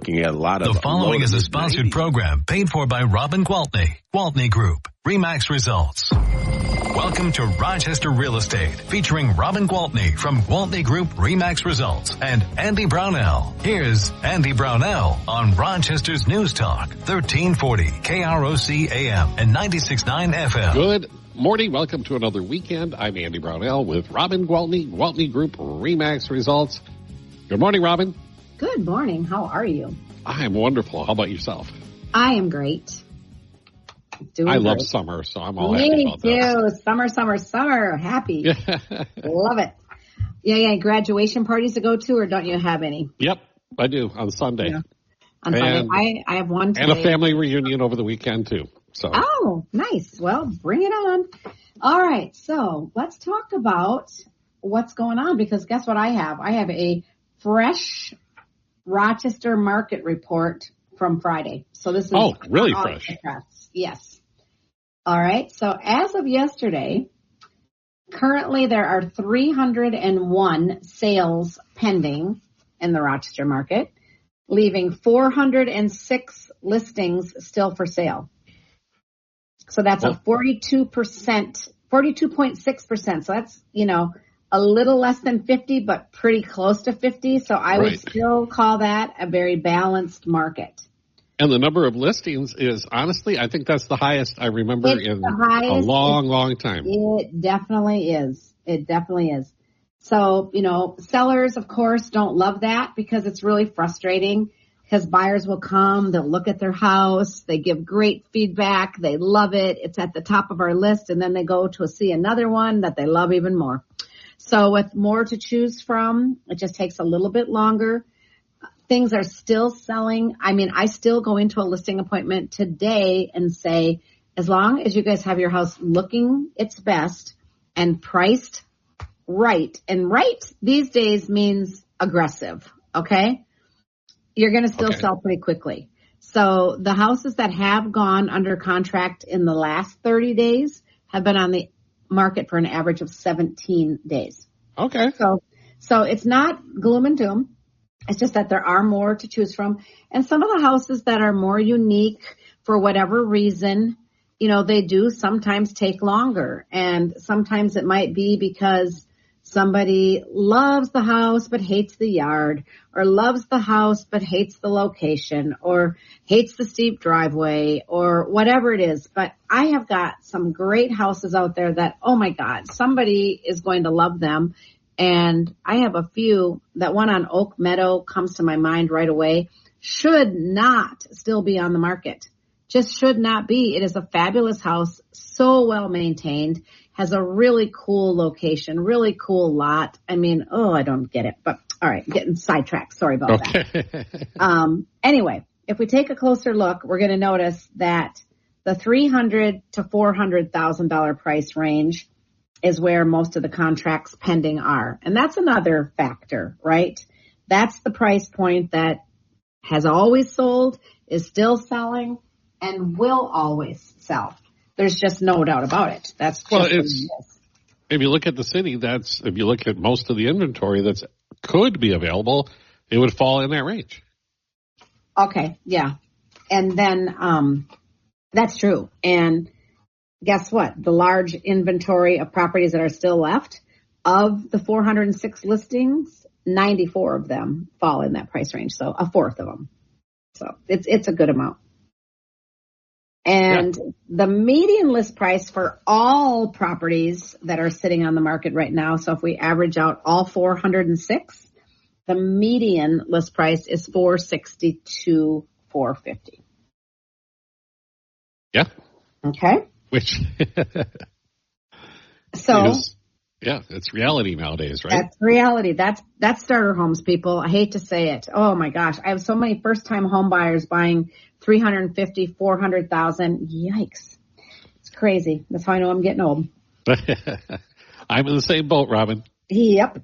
looking at a lot of... The following is a sponsored program paid for by Robin Gwaltney, Gwaltney Group, RE/MAX Results. Welcome to Rochester Real Estate, featuring Robin Gwaltney from Gwaltney Group, RE/MAX Results, and Andy Brownell. Here's Andy Brownell on Rochester's News Talk, 1340 KROC AM and 96.9 FM. Good morning. Welcome to another weekend. I'm Andy Brownell with Robin Gwaltney, Gwaltney Group, RE/MAX Results. Good morning, Robin. Good morning. How are you? I am wonderful. How about yourself? I am great. I love summer, so I'm all happy about that. Me too. Summer. Happy. Love it. Yeah. Graduation parties to go to, or don't you have any? Yep, I do on Sunday. Yeah. On Sunday. I have one today. And a family reunion over the weekend, too. So. Oh, nice. Well, bring it on. All right. So let's talk about what's going on, because guess what I have? I have a fresh Rochester market report from Friday. So this is really fresh. Yes. All right. So as of yesterday, currently there are 301 sales pending in the Rochester market, leaving 406 listings still for sale. So that's a 42.6%. So that's, a little less than 50, but pretty close to 50. So I would still call that a very balanced market. And the number of listings is, honestly, I think that's the highest I remember in a long time. It definitely is. So, sellers, of course, don't love that because it's really frustrating, because buyers will come, they'll look at their house, they give great feedback, they love it, it's at the top of our list, and then they go to see another one that they love even more. So with more to choose from, it just takes a little bit longer. Things are still selling. I mean, I still go into a listing appointment today and say, as long as you guys have your house looking its best and priced right, and right these days means aggressive, okay? You're going to still sell pretty quickly. So the houses that have gone under contract in the last 30 days have been on the market for an average of 17 days. Okay. So it's not gloom and doom. It's just that there are more to choose from. And some of the houses that are more unique for whatever reason, they do sometimes take longer. And sometimes it might be because somebody loves the house but hates the yard, or loves the house but hates the location, or hates the steep driveway, or whatever it is. But I have got some great houses out there that, oh my God, somebody is going to love them. And I have a few. That one on Oak Meadow comes to my mind right away. Should not still be on the market. Just should not be. It is a fabulous house, so well maintained, has a really cool location, really cool lot. I mean, I don't get it. But all right, getting sidetracked. Sorry about that. Anyway, if we take a closer look, we're going to notice that the $300,000 to $400,000 price range is where most of the contracts pending are. And that's another factor, right? That's the price point that has always sold, is still selling, and will always sell. There's just no doubt about it. That's just what it is. If you look at the city, if you look at most of the inventory that could be available, it would fall in that range. Okay, yeah. And then that's true. And guess what? The large inventory of properties that are still left, of the 406 listings, 94 of them fall in that price range. So a fourth of them. So it's a good amount. And the median list price for all properties that are sitting on the market right now, so if we average out all 406, the median list price is $462,450. Yeah. Okay. Which it's reality nowadays, right? That's reality. That's starter homes, people. I hate to say it. Oh my gosh. I have so many first-time home buyers buying $350,000, $400,000. Yikes. It's crazy. That's how I know I'm getting old. I'm in the same boat, Robin. Yep.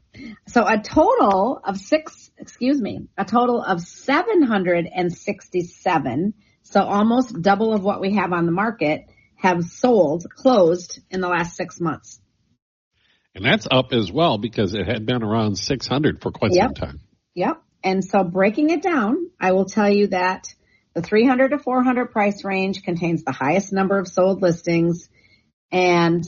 So a total of 767, so almost double of what we have on the market, have closed in the last 6 months. And that's up as well because it had been around 600 for quite some time. Yep. And so breaking it down, I will tell you that the 300 to 400 price range contains the highest number of sold listings. And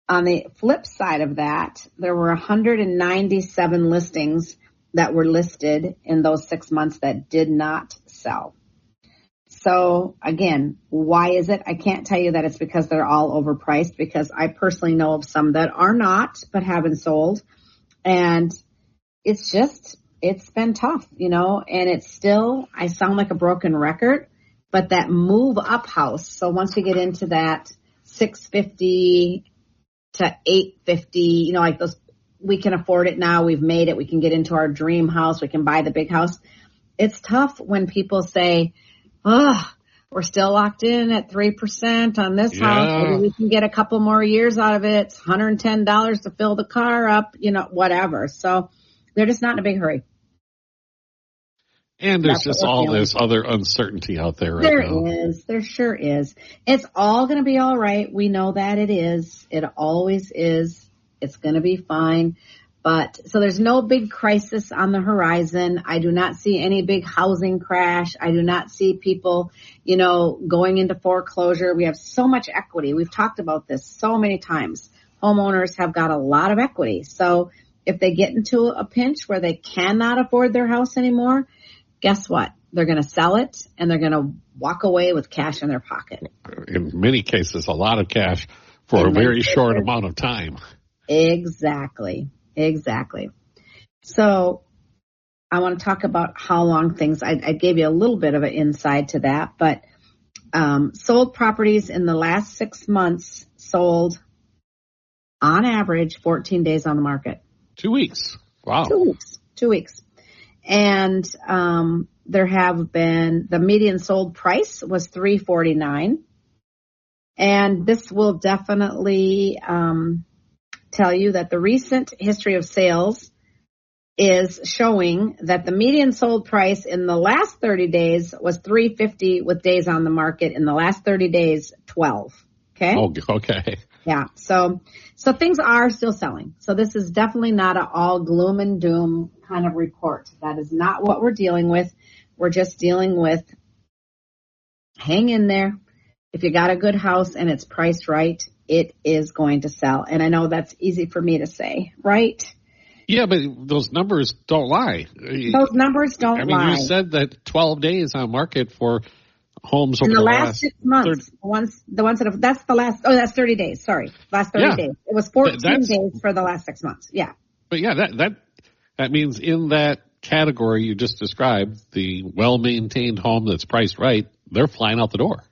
on the flip side of that, there were 197 listings that were listed in those 6 months that did not sell. So again, why is it? I can't tell you that it's because they're all overpriced, because I personally know of some that are not, but haven't sold. And it's been tough, and it's still, I sound like a broken record, but that move up house. So once you get into that 650 to 850, like those, we can afford it now. We've made it. We can get into our dream house. We can buy the big house. It's tough when people say, we're still locked in at 3% on this house. Maybe we can get a couple more years out of it. It's $110 to fill the car up, whatever. So they're just not in a big hurry. And there's just all this other uncertainty out there right now. There is. There sure is. It's all going to be all right. We know that it is. It always is. It's going to be fine. But so there's no big crisis on the horizon. I do not see any big housing crash. I do not see people, going into foreclosure. We have so much equity. We've talked about this so many times. Homeowners have got a lot of equity. So if they get into a pinch where they cannot afford their house anymore, guess what? They're going to sell it and they're going to walk away with cash in their pocket. In many cases, a lot of cash for a very short amount of time. Exactly. So I want to talk about how long things, I gave you a little bit of an insight to that, but sold properties in the last 6 months sold on average 14 days on the market. 2 weeks. Wow. 2 weeks. And there have been, the median sold price was $349. And this will definitely tell you that the recent history of sales is showing that the median sold price in the last 30 days was $350 with days on the market. In the last 30 days, 12. Okay. Oh, okay. Yeah. So things are still selling. So this is definitely not an all gloom and doom kind of report. That is not what we're dealing with. We're just dealing with hang in there. If you got a good house and it's priced right, it is going to sell. And I know that's easy for me to say, right? Yeah, but those numbers don't lie. Those numbers don't lie. You said that 12 days on market for homes over in the last 6 months. The ones that have, that's 30 days. Sorry. Last 30 days. It was 14 days for the last 6 months. Yeah. But yeah, that means in that category you just described, the well-maintained home that's priced right, they're flying out the door.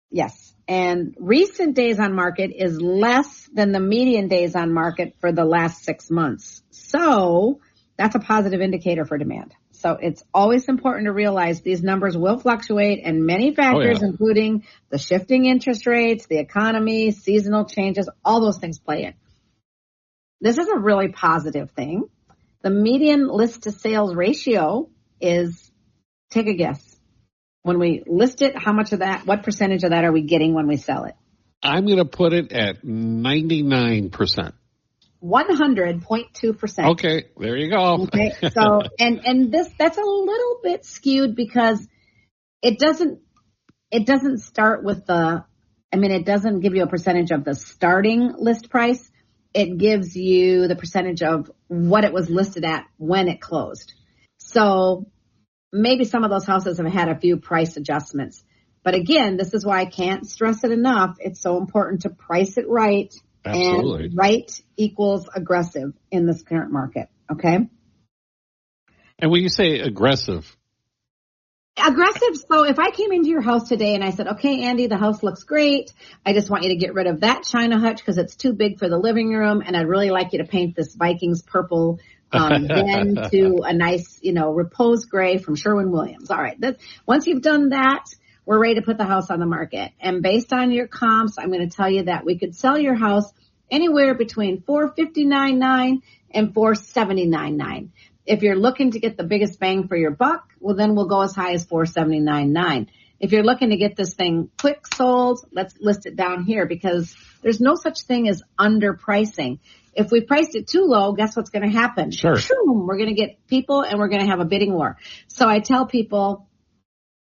Yes. And recent days on market is less than the median days on market for the last 6 months. So that's a positive indicator for demand. So it's always important to realize these numbers will fluctuate, and many factors, including the shifting interest rates, the economy, seasonal changes, all those things play in. This is a really positive thing. The median list to sales ratio is, take a guess. When we list it, how much of that, what percentage of that are we getting when we sell it? I'm going to put it at 99%. 100.2%. Okay, there you go. Okay, so, and that's a little bit skewed because it doesn't start with it doesn't give you a percentage of the starting list price. It gives you the percentage of what it was listed at when it closed. So maybe some of those houses have had a few price adjustments. But again, this is why I can't stress it enough. It's so important to price it right. Absolutely. And right equals aggressive in this current market. Okay. And when you say aggressive. So if I came into your house today and I said, okay, Andy, the house looks great. I just want you to get rid of that China hutch because it's too big for the living room. And I'd really like you to paint this Vikings purple then to a nice, repose gray from Sherwin-Williams. All right. Once you've done that, we're ready to put the house on the market. And based on your comps, I'm going to tell you that we could sell your house anywhere between $459,900 and $479,900. If you're looking to get the biggest bang for your buck, well, then we'll go as high as $479,900. if you're looking to get this thing quick sold, let's list it down here, because there's no such thing as underpricing. If we priced it too low, guess what's going to happen? Sure. We're going to get people and we're going to have a bidding war. So I tell people,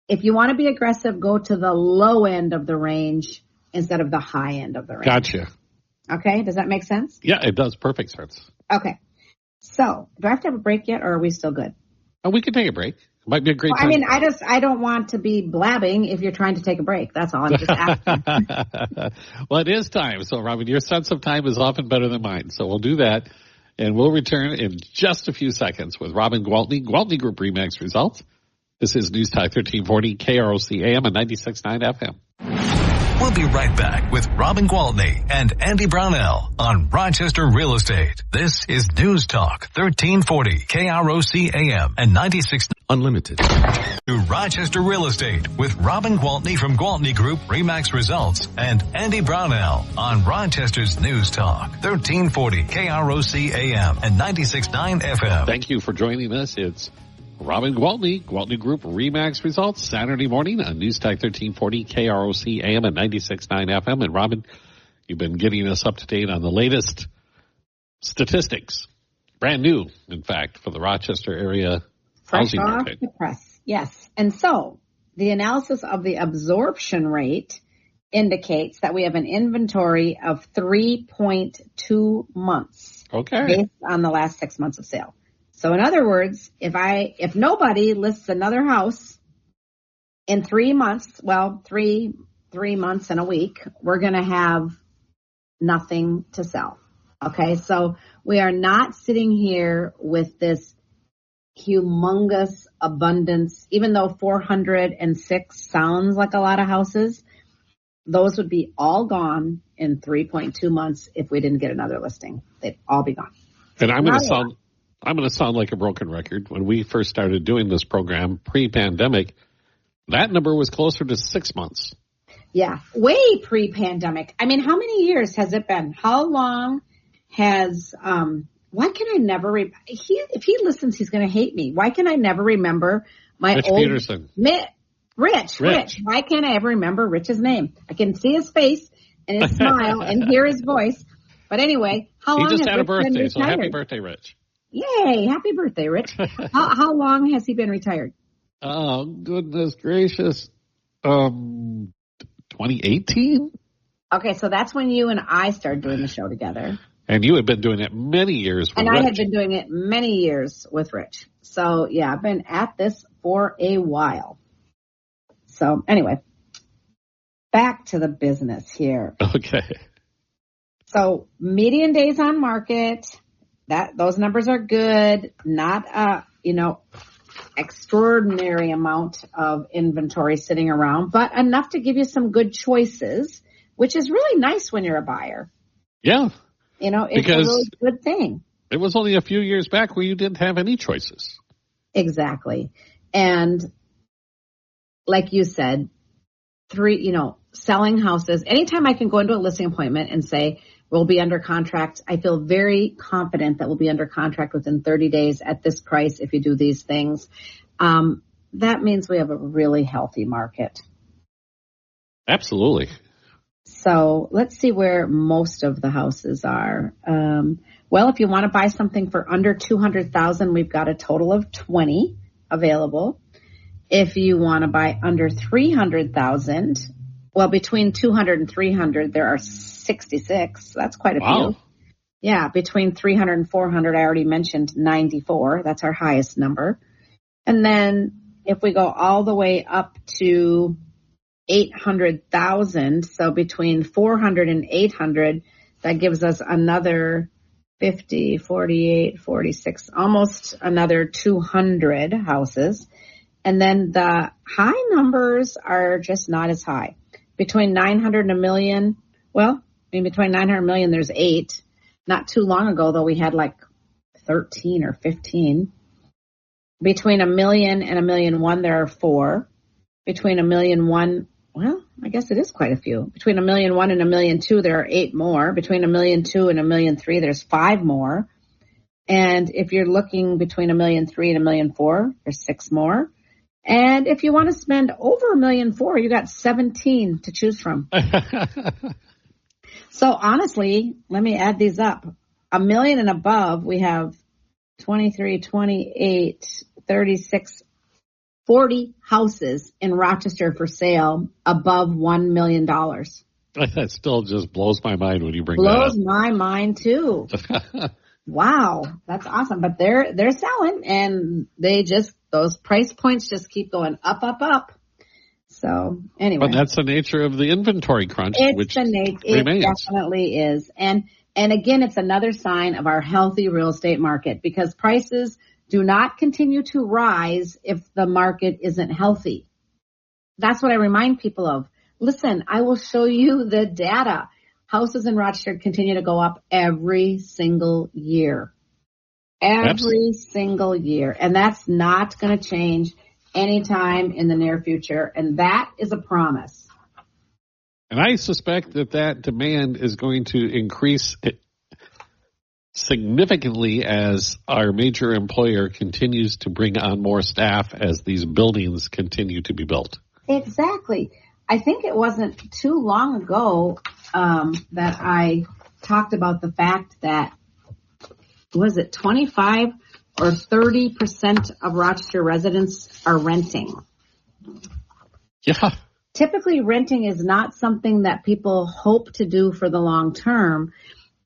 if you want to be aggressive, go to the low end of the range instead of the high end of the range. Gotcha. Okay. Does that make sense? Yeah, it does. Perfect sense. Okay. So do I have to have a break yet, or are we still good? Oh, we can take a break. It might be a great time. I mean, I don't want to be blabbing if you're trying to take a break. That's all I'm just asking. Well, it is time. So, Robin, your sense of time is often better than mine. So we'll do that, and we'll return in just a few seconds with Robin Gwaltney, Gwaltney Group RE/MAX results. This is News Talk 1340 KROC AM and 96.9 FM. We'll be right back with Robin Gwaltney and Andy Brownell on Rochester Real Estate. This is News Talk 1340 KROC AM and 96 Unlimited. To Rochester Real Estate with Robin Gwaltney from Gwaltney Group RE/MAX Results and Andy Brownell on Rochester's News Talk 1340 KROC AM and 96.9 FM. Thank you for joining us. It's Robin Gwaltney, Gwaltney Group RE/MAX Results, Saturday morning on News Talk 1340 KROC AM and 96.9 FM. And Robin, you've been getting us up to date on the latest statistics. Brand new, in fact, for the Rochester area housing market. Fresh off the press. Yes. And so the analysis of the absorption rate indicates that we have an inventory of 3.2 months. Okay. Based on the last 6 months of sale. So in other words, if nobody lists another house in 3 months, well, three months and a week, we're going to have nothing to sell. Okay. So we are not sitting here with this humongous abundance, even though 406 sounds like a lot of houses, those would be all gone in 3.2 months if we didn't get another listing. They'd all be gone. And I'm going to sound like a broken record. When we first started doing this program pre-pandemic, that number was closer to 6 months. Yeah, way pre-pandemic. I mean, how many years has it been? How long has, why can I never, if he listens, he's going to hate me. Why can I never remember my Rich old, Peterson. Rich. Why can't I ever remember Rich's name? I can see his face and his smile and hear his voice. But anyway, how long has Rich been retired? He just had a birthday, so happy birthday, Rich. Yay, happy birthday, Rich. How long has he been retired? Oh, goodness gracious. 2018? Okay, so that's when you and I started doing the show together. And you had been doing it many years with Rich. And I had been doing it many years with Rich. So, yeah, I've been at this for a while. So, anyway, back to the business here. Okay. So, median days on market, those numbers are good. Not extraordinary amount of inventory sitting around, but enough to give you some good choices, which is really nice when you're a buyer. Yeah. It's a really good thing. It was only a few years back where you didn't have any choices. Exactly. And like you said, selling houses, anytime I can go into a listing appointment and say, we'll be under contract, I feel very confident that we'll be under contract within 30 days at this price if you do these things. That means we have a really healthy market. Absolutely. So let's see where most of the houses are. Well, if you want to buy something for under $200,000, we've got a total of 20 available. If you want to buy under $300,000, well, between 200 and 300, there are 66. That's quite a few. Yeah, between 300 and 400, I already mentioned 94. That's our highest number. And then if we go all the way up to 800,000, so between 400 and 800, that gives us another 50, 48, 46, almost another 200 houses. And then the high numbers are just not as high. Between 900 and a million, between 900 and a million, there's 8. Not too long ago, though, we had like 13 or 15. Between $1 million and $1.1 million, there are 4. Between $1.1 million, I guess it is quite a few. Between $1.1 million and $1.2 million, there are 8 more. Between $1.2 million and $1.3 million, there's 5 more. And if you're looking between $1.3 million and $1.4 million, there's 6 more. And if you want to spend over $1.4 million, you got 17 to choose from. So honestly, let me add these up. $1 million and above, we have 23, 28, 36, 40 houses in Rochester for sale above $1 million. That still just blows my mind when you bring blows that up. My mind too. Wow, that's awesome. But they're selling, and those price points just keep going up. So anyway, but that's the nature of the inventory crunch, which it remains. Definitely is. And again, it's another sign of our healthy real estate market, because prices do not continue to rise if the market isn't healthy. That's what I remind people of. Listen, I will show you the data. Houses in Rochester continue to go up every single year. Every single year. And that's not going to change anytime in the near future. And that is a promise. And I suspect that demand is going to increase significantly as our major employer continues to bring on more staff as these buildings continue to be built. Exactly. I think it wasn't too long ago that I talked about the fact that, was it 25 or 30% of Rochester residents are renting? Yeah. Typically, renting is not something that people hope to do for the long term.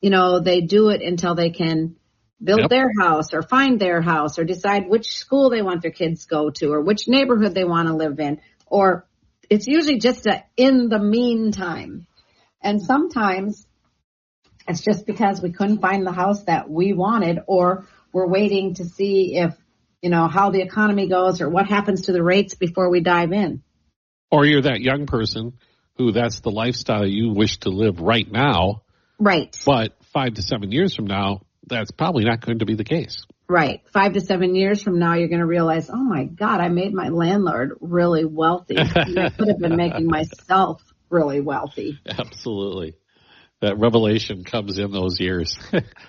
You know, they do it until they can build their house or find their house or decide which school they want their kids to go to or which neighborhood they want to live in. Or it's usually just in the meantime. And sometimes it's just because we couldn't find the house that we wanted, or we're waiting to see if, how the economy goes or what happens to the rates before we dive in. Or you're that young person who that's the lifestyle you wish to live right now. Right. But 5 to 7 years from now, that's probably not going to be the case. Right. 5 to 7 years from now, you're going to realize, oh, my God, I made my landlord really wealthy. I could have been making myself really wealthy. Absolutely. That revelation comes in those years.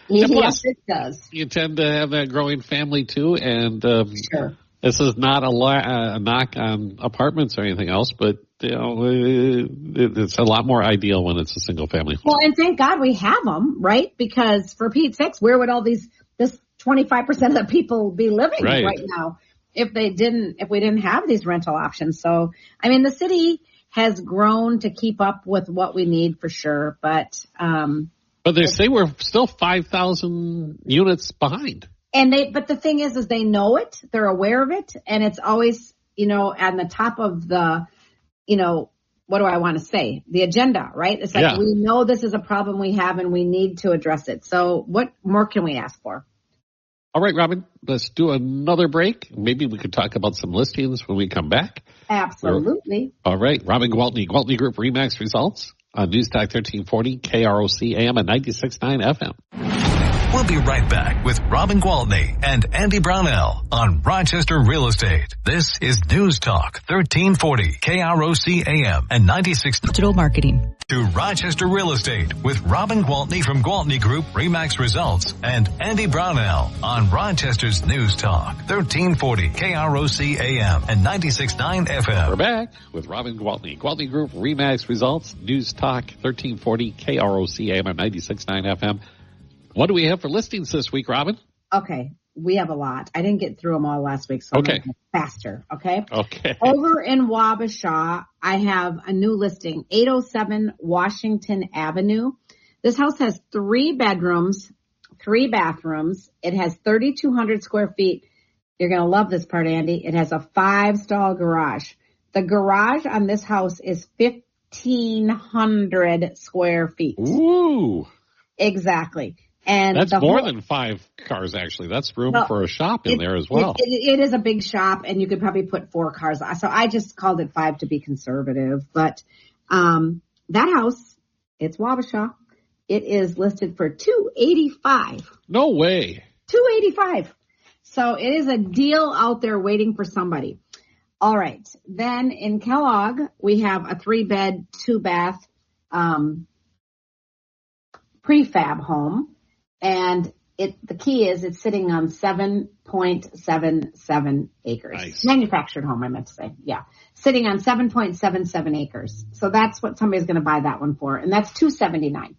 Yes, it does. You tend to have that growing family, too. And sure. This is not a knock on apartments or anything else, but it's a lot more ideal when it's a single family home. Well, and thank God we have them, right? Because for Pete's sakes, where would all this 25% of the people be living right now if we didn't have these rental options? So, I mean, the city has grown to keep up with what we need for sure, but they say we're still 5,000 units behind. But the thing is they know it, they're aware of it, and it's always, on the top of the, what do I want to say? The agenda, right? It's like we know this is a problem we have and we need to address it. So what more can we ask for? All right, Robin, let's do another break. Maybe we could talk about some listings when we come back. Absolutely. All right, Robin Gwaltney, Gwaltney Group RE/MAX results on News Talk 1340, KROC AM and 96.9 FM. We'll be right back with Robin Gwaltney and Andy Brownell on Rochester Real Estate. This is News Talk 1340 KROC AM and 96 Digital marketing. To Rochester Real Estate with Robin Gwaltney from Gwaltney Group RE/MAX Results and Andy Brownell on Rochester's News Talk 1340 KROC AM and 96.9 FM. We're back with Robin Gwaltney, Gwaltney Group RE/MAX Results, News Talk 1340 KROC AM and 96.9 FM. What do we have for listings this week, Robin? Okay, we have a lot. I didn't get through them all last week, so I'm going to go faster, okay? Okay. Over in Wabasha, I have a new listing, 807 Washington Avenue. This house has 3 bedrooms, 3 bathrooms. It has 3,200 square feet. You're going to love this part, Andy. It has a 5-stall garage. The garage on this house is 1,500 square feet. Ooh. Exactly. And that's more than 5 cars, actually. That's room for a shop in there as well. It is a big shop, and you could probably put 4 cars. So I just called it 5 to be conservative. But that house, it's Wabasha. It is listed for $285. No way. $285. So it is a deal out there waiting for somebody. All right. Then in Kellogg, we have a 3-bed, 2-bath prefab home. And the key is it's sitting on 7.77 acres. Nice. Manufactured home, I meant to say. Yeah. Sitting on 7.77 acres. So that's what somebody's going to buy that one for. And that's $279.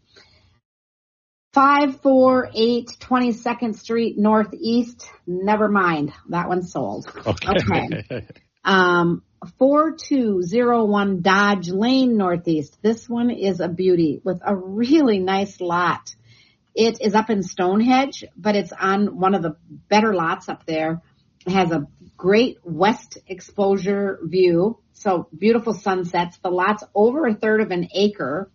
548 22nd Street Northeast. Never mind. That one's sold. Okay. 4201 Dodge Lane Northeast. This one is a beauty with a really nice lot. It is up in Stonehenge, but it's on one of the better lots up there. It has a great west exposure view, so beautiful sunsets. The lot's over a third of an acre,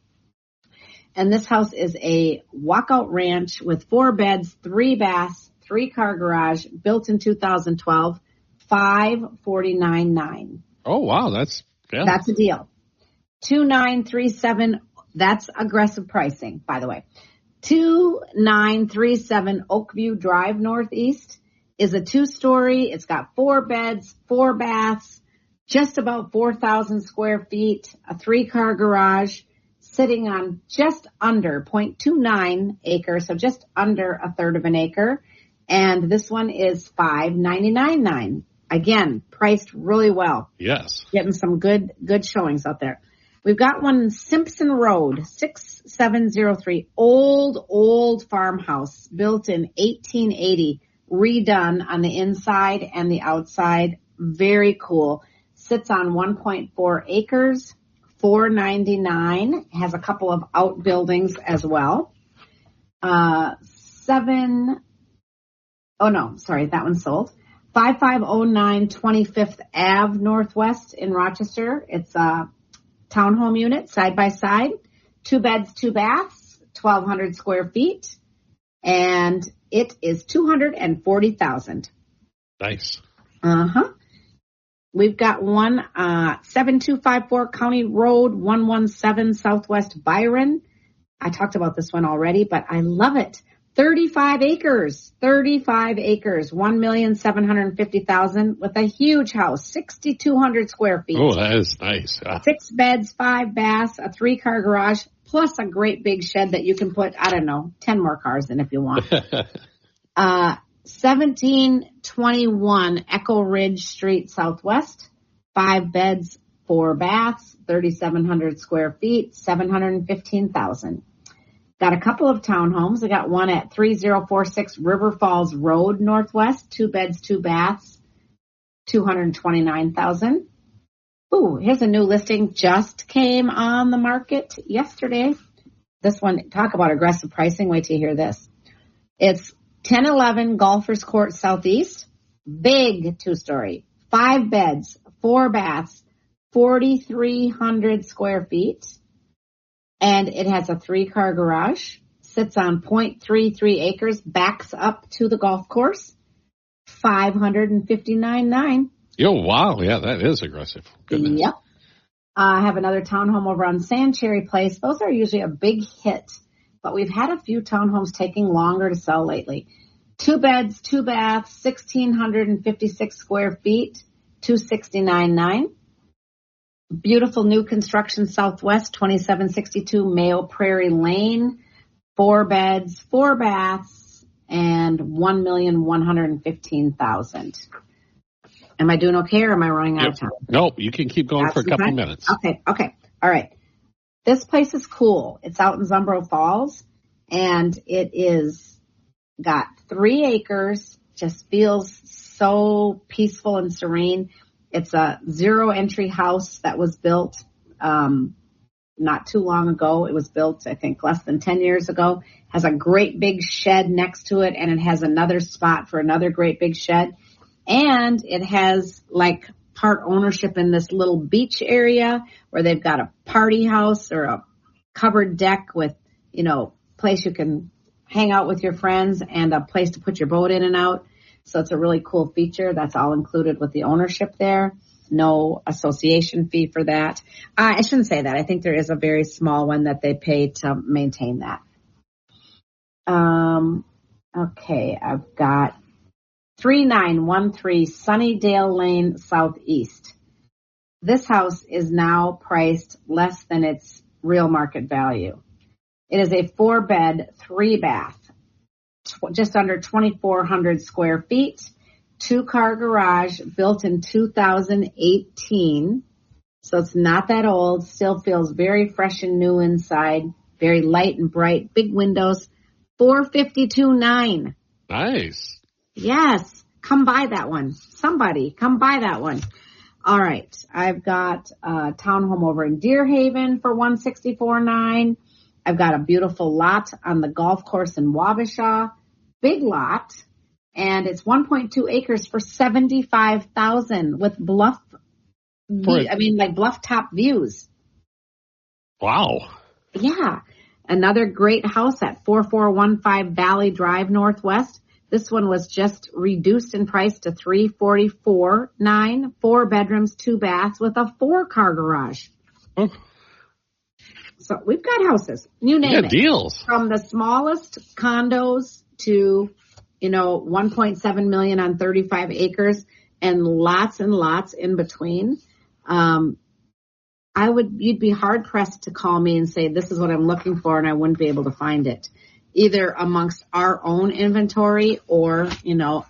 and this house is a walkout ranch with 4 beds, 3 baths, 3-car garage, built in 2012, $549,900. Oh, wow, that's a deal. 2937. That's aggressive pricing, by the way. 2937 Oakview Drive Northeast is a 2-story. It's got 4 beds, 4 baths, just about 4,000 square feet, a 3-car garage, sitting on just under 0.29 acres, so just under a third of an acre. And this one is $599,900. Again, priced really well. Yes. Getting some good showings out there. We've got one in Simpson Road, 6703, old farmhouse, built in 1880, redone on the inside and the outside. Very cool. Sits on 1.4 acres, $499. Has a couple of outbuildings as well. That one's sold. 5509 25th Ave Northwest in Rochester. It's a townhome unit, side by side, 2 beds, 2 baths, 1,200 square feet, and it is $240,000. Nice. We've got one 7254 County Road 117 Southwest Byron. I talked about this one already, but I love it. 35 acres, 1,750,000 with a huge house, 6,200 square feet. Oh, that is nice. 6 beds, 5 baths, a 3-car garage, plus a great big shed that you can put, 10 more cars in if you want. 1721 Echo Ridge Street Southwest, 5 beds, 4 baths, 3,700 square feet, $715,000. Got a couple of townhomes. I got one at 3046 River Falls Road Northwest, 2 beds, 2 baths, $229,000. Ooh, here's a new listing. Just came on the market yesterday. This one, talk about aggressive pricing. Wait till you hear this. It's 1011 Golfers Court Southeast. Big 2-story, 5 beds, 4 baths, 4,300 square feet. And it has a 3-car garage, sits on 0.33 acres, backs up to the golf course, $559,900. Oh, wow. Yeah, that is aggressive. Goodness. Yep. I have another townhome over on Sand Cherry Place. Those are usually a big hit, but we've had a few townhomes taking longer to sell lately. 2 beds, 2 baths, 1,656 square feet, $269,900. Beautiful new construction Southwest, 2762 Mayo Prairie Lane, 4 beds, 4 baths, and $1,115,000. Am I doing okay, or am I running out of time? Nope, you can keep going for a couple minutes. Okay. All right. This place is cool. It's out in Zumbro Falls, and it is got 3 acres, just feels so peaceful and serene. It's a 0-entry house that was built not too long ago. It was built, I think, less than 10 years ago. Has a great big shed next to it, and it has another spot for another great big shed. And it has like part ownership in this little beach area where they've got a party house or a covered deck with, place you can hang out with your friends and a place to put your boat in and out. So it's a really cool feature. That's all included with the ownership there. No association fee for that. I shouldn't say that. I think there is a very small one that they pay to maintain that. Okay, I've got 3913 Sunnydale Lane Southeast. This house is now priced less than its real market value. It is a 4-bed, 3-bath, just under 2,400 square feet, 2-car garage, built in 2018. So it's not that old, still feels very fresh and new inside, very light and bright, big windows, $452,900. Nice. Yes. Come buy that one. Somebody, come buy that one. All right. I've got a townhome over in Deer Haven for $164,900. I've got a beautiful lot on the golf course in Wabasha. Big lot. And it's 1.2 acres for $75,000 with bluff top views. Wow. Yeah. Another great house at 4415 Valley Drive Northwest. This one was just reduced in price to $344,900, 4 bedrooms, 2 baths with a 4-car garage. Oh. So we've got houses. You name it. Deals. From the smallest condos to, $1.7 million on 35 acres and lots in between. You'd be hard pressed to call me and say, this is what I'm looking for, and I wouldn't be able to find it, either amongst our own inventory or,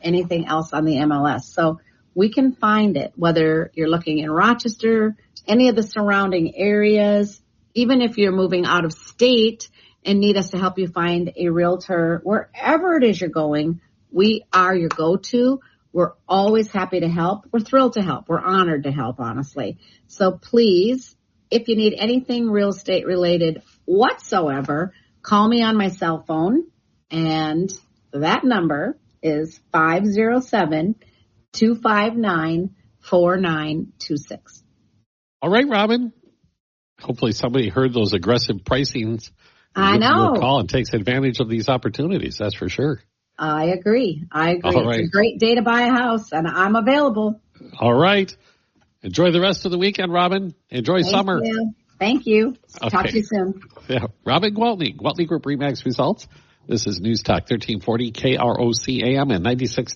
anything else on the MLS. So we can find it, whether you're looking in Rochester, any of the surrounding areas, even if you're moving out of state and need us to help you find a realtor, wherever it is you're going, we are your go-to. We're always happy to help. We're thrilled to help. We're honored to help, honestly. So please, if you need anything real estate related whatsoever, call me on my cell phone, and that number is 507-259-4926. All right, Robin. Hopefully somebody heard those aggressive pricings. I know. Call and takes advantage of these opportunities. That's for sure. I agree. All right. It's a great day to buy a house, and I'm available. All right. Enjoy the rest of the weekend, Robin. Enjoy summer. Thank you. Okay. Talk to you soon. Yeah. Robin Gwaltney, Gwaltney Group-RE results. This is News Talk 1340 KROC AM and 96.